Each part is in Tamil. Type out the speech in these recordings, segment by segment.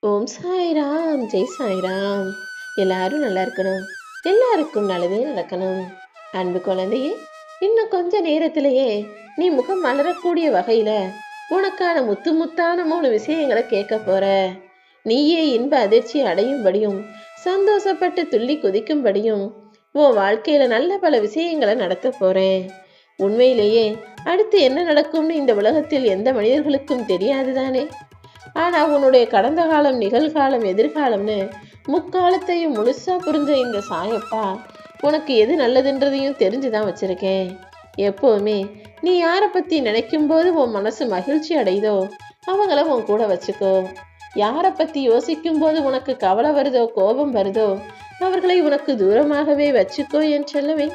ஓம் சாய்ராம், ஜெய் சாய்ராம். எல்லாரும் நல்லா இருக்கணும், எல்லாருக்கும் நல்லதே நடக்கணும். அன்பு குழந்தையே, இன்னும் கொஞ்ச நேரத்திலேயே நீ முகம் மலரக்கூடிய வகையில உனக்கான முத்து முத்தான 3 விஷயங்களை கேட்க போற. நீயே இன்ப அதிர்ச்சி அடையும்படியும் சந்தோஷப்பட்டு துள்ளி குதிக்கும்படியும் உன் வாழ்க்கையில நல்ல பல விஷயங்களை நடத்த போறேன். உண்மையிலேயே அடுத்து என்ன நடக்கும்னு இந்த உலகத்தில் எந்த மனிதர்களுக்கும் தெரியாதுதானே. ஆனா உன்னுடைய கடந்த காலம், நிகழ்காலம், எதிர்காலம்னு முக்காலத்தையும் முழுசா புரிஞ்ச இந்த சாயப்பா உனக்கு எது நல்லதுன்றதையும் தெரிஞ்சுதான் வச்சிருக்கேன். எப்பவுமே நீ யாரை பத்தி நினைக்கும் போது உன் மனசு மகிழ்ச்சி அடையுதோ அவங்கள உன் கூட வச்சுக்கோ. யாரை பத்தி யோசிக்கும் போது உனக்கு கவலை வருதோ, கோபம் வருதோ அவர்களை உனக்கு தூரமாகவே வச்சுக்கோ என் செல்லவே.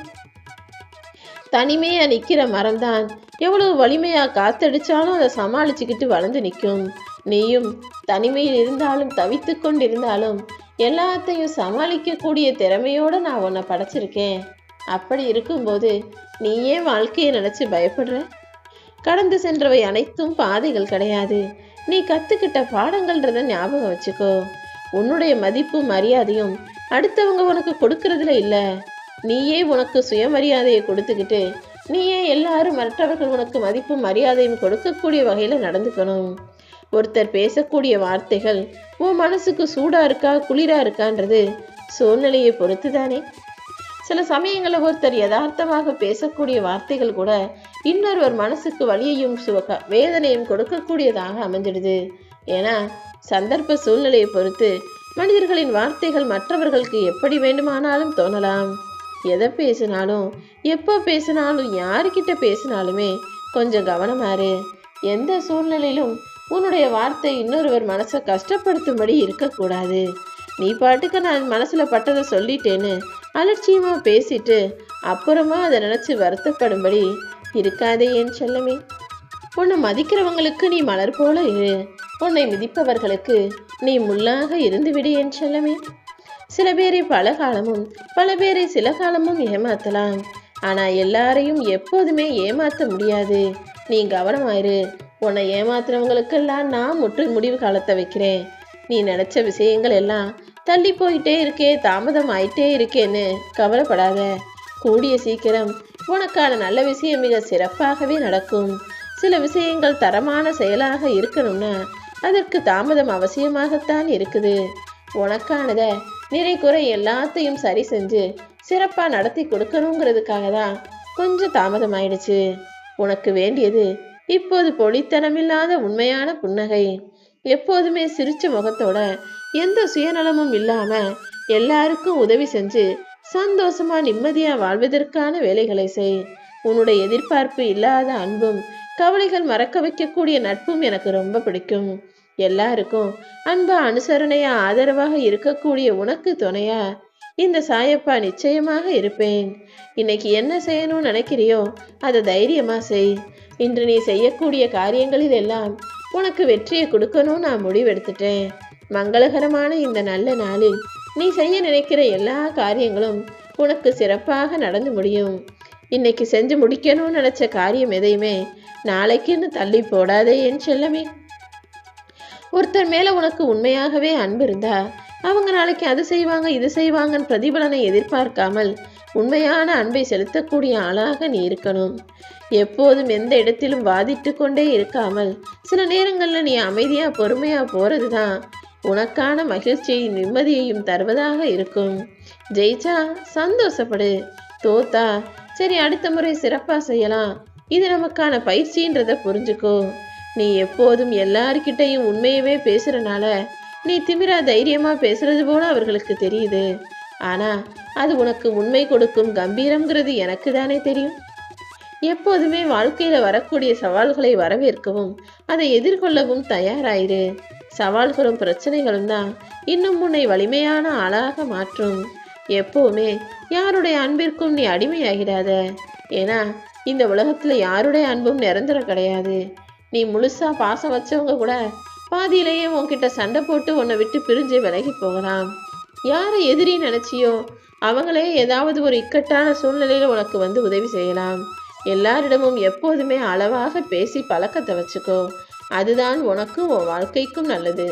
தனிமையா நிக்கிற மரம்தான் எவ்வளவு வலிமையா காத்தடிச்சாலும் அதை சமாளிச்சுக்கிட்டு வளர்ந்து நிற்கும். நீயும் தனிமையில் இருந்தாலும் தவித்து கொண்டிருந்தாலும் எல்லாத்தையும் சமாளிக்கக்கூடிய திறமையோட நான் உன்னை படைச்சிருக்கேன். அப்படி இருக்கும்போது நீ ஏன் வாழ்க்கையை நினைச்சு பயப்படுற? கடந்து சென்றவை அனைத்தும் பாதைகள் கிடையாது, நீ கத்துக்கிட்ட பாடங்கள்ன்றத ஞாபகம் வச்சுக்கோ. உன்னுடைய மதிப்பும் மரியாதையும் அடுத்தவங்க உனக்கு கொடுக்கறதுல இல்ல, நீயே உனக்கு சுயமரியாதையை கொடுத்துக்கிட்டு நீயே எல்லாரும் மற்றவர்கள் உனக்கு மதிப்பும் மரியாதையும் கொடுக்கக்கூடிய வகையில நடந்துக்கணும். ஒருத்தர் பேசக்கூடிய வார்த்தைகள் உன் மனசுக்கு சூடா இருக்கா குளிரா இருக்கான்றது சூழ்நிலையை பொறுத்து தானே. சில சமயங்களில் ஒருத்தர் யதார்த்தமாக பேசக்கூடிய வார்த்தைகள் கூட இன்னொருவர் மனசுக்கு வலியையும் வேதனையும் கொடுக்கக்கூடியதாக அமைஞ்சிடுது. ஏன்னா சந்தர்ப்ப சூழ்நிலையை பொறுத்து மனிதர்களின் வார்த்தைகள் மற்றவர்களுக்கு எப்படி வேண்டுமானாலும் தோணலாம். எதை பேசினாலும் எப்போ பேசினாலும் யாருக்கிட்ட பேசினாலுமே கொஞ்சம் கவனமாறு. எந்த சூழ்நிலையிலும் உன்னுடைய வார்த்தை இன்னொருவர் மனசை கஷ்டப்படுத்தும்படி இருக்கக்கூடாது. நீ பாட்டுக்கு நான் மனசுல பட்டதை சொல்லிட்டேன்னு அலட்சியமா பேசிட்டு அப்புறமா அதை நினைச்சு வருத்தப்படும்படி இருக்காதே என் செல்லமே. உன்னை மதிக்கிறவங்களுக்கு நீ மலர் போல இரு, உன்னை மிதிப்பவர்களுக்கு நீ முள்ளாக இருந்து விடு என் செல்லமே. சில பேரை பல காலமும் பல பேரை சில காலமும் ஏமாத்தலாம், ஆனா எல்லாரையும் எப்போதுமே ஏமாத்த முடியாது. நீ கவனமாயிரு. உன்னை ஏமாத்துறவங்களுக்கெல்லாம் நான் முடிவு காலத்தை வைக்கிறேன். நீ நினைச்ச விஷயங்கள் எல்லாம் தள்ளி போயிட்டே இருக்கே, தாமதம் ஆயிட்டே இருக்கேன்னு கவலைப்படாத. கூடிய சீக்கிரம் உனக்கான நல்ல விஷயம் மிக சிறப்பாகவே நடக்கும். சில விஷயங்கள் தரமான செயலாக இருக்கணும்னா அதற்கு தாமதம் அவசியமாகத்தான் இருக்குது. உனக்கானத நிறை குறை எல்லாத்தையும் சரி செஞ்சு சிறப்பா நடத்தி கொடுக்கணுங்கிறதுக்காக தான் கொஞ்சம் தாமதம் ஆயிடுச்சு. உனக்கு வேண்டியது இப்போது பொலித்தனமில்லாத உண்மையான புன்னகை. எப்போதுமே சிரிச்ச முகத்தோட எந்த சுயநலமும் இல்லாம எல்லாருக்கும் உதவி செஞ்சு சந்தோஷமா நிம்மதியா வாழ்வதற்கான வேலைகளை செய். உன்னுடைய எதிர்பார்ப்பு இல்லாத அன்பும் கவலைகள் மறக்க வைக்கக்கூடிய நட்பும் எனக்கு ரொம்ப பிடிக்கும். எல்லாருக்கும் அன்பா அனுசரணையா ஆதரவாக இருக்கக்கூடிய உனக்கு துணையா இந்த சாயப்பா நிச்சயமாக இருப்பேன். இன்னைக்கு என்ன செய்யணும்னு நினைக்கிறியோ அதை தைரியமா செய். இன்று நீ செய்யக்கூடிய காரியங்களில் எல்லாம் உனக்கு வெற்றியை கொடுக்கணும் நான் முடிவெடுத்துட்டேன். மங்களகரமான இந்த நல்ல நாளில் நீ செய்ய நினைக்கிற எல்லா காரியங்களும் உனக்கு சிறப்பாக நடந்து முடியும். இன்னைக்கு செஞ்சு முடிக்கணும்னு நினைச்ச காரியம் எதையுமே நாளைக்குன்னு தள்ளி போடாதே என் செல்லமே. ஒருத்தர் மேல உனக்கு உண்மையாகவே அன்பு இருந்தா அவங்க நாளைக்கு அது செய்வாங்க இது செய்வாங்கன்னு பிரதிபலனை எதிர்பார்க்காமல் உண்மையான அன்பை செலுத்தக்கூடிய ஆளாக நீ இருக்கணும். எப்போதும் எந்த இடத்திலும் வாதிட்டு கொண்டே இருக்காமல் சில நேரங்கள்ல நீ அமைதியா பொறுமையா போறதுதான் உனக்கான மகிழ்ச்சியையும் நிம்மதியையும் தருவதாக இருக்கும். ஜெயிச்சா சந்தோஷப்படு, தோத்தா சரி அடுத்த முறை சிறப்பா செய்யலாம், இது நமக்கான பயிற்சின்றத புரிஞ்சுக்கோ. நீ எப்போதும் எல்லார்கிட்டையும் உண்மையவே பேசுறனால நீ திமிரா தைரியமா பேசுறது போல அவர்களுக்கு தெரியுது. ஆனா அது உனக்கு உண்மை கொடுக்கும் கம்பீரம்ங்கிறது எனக்கு தானே தெரியும். எப்போதுமே வாழ்க்கையில வரக்கூடிய சவால்களை வரவேற்கவும் அதை எதிர்கொள்ளவும் தயாராயிரு. சவால்களும் பிரச்சனைகளும் தான் இன்னும் உன்னை வலிமையான ஆளாக மாற்றும். எப்பவுமே யாருடைய அன்பிற்கும் நீ அடிமையாகிடாத. ஏன்னா இந்த உலகத்துல யாருடைய அன்பும் நிரந்தரம் கிடையாது. நீ முழுசா பாசம் வச்சவங்க கூட பாதியிலேயே உன்கிட்ட சண்டை போட்டு உன்னை விட்டு பிரிஞ்சு விலகி போகலாம். யாரை எதிரி நினைச்சியோ அவங்களே ஏதாவது ஒரு இக்கட்டான சூழ்நிலையில உனக்கு வந்து உதவி செய்யலாம். எல்லாரிடமும் எப்போதுமே அளவாக பேசி பழக்கத்தை வச்சுக்கோ. அதுதான் உனக்கும் உன் வாழ்க்கைக்கும் நல்லது.